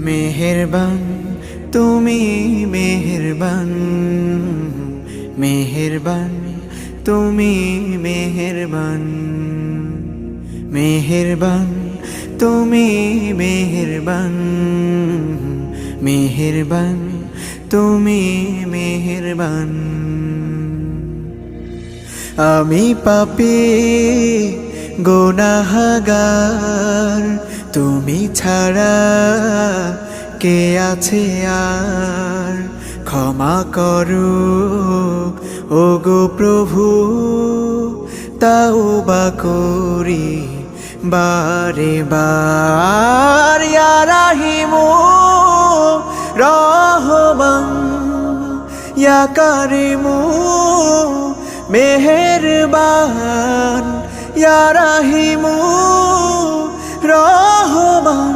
মেহেরবান তুমি মেহেরবান, মেহেরবান তুমি মেহেরবান, মেহেরবান তুমি মেহেরবান, মেহেরবান তুমি মেহেরবান। আমি পাপী গুনাহগার, তুমি ছাড়া কে আছে আর? ক্ষমা করো ওগো প্রভু, তাওবা করি বারে বার। ইয়া রাহিমু রহমান, ইয়া কারিমু মেহেরবান, ইয়া রাহিমু রহমান,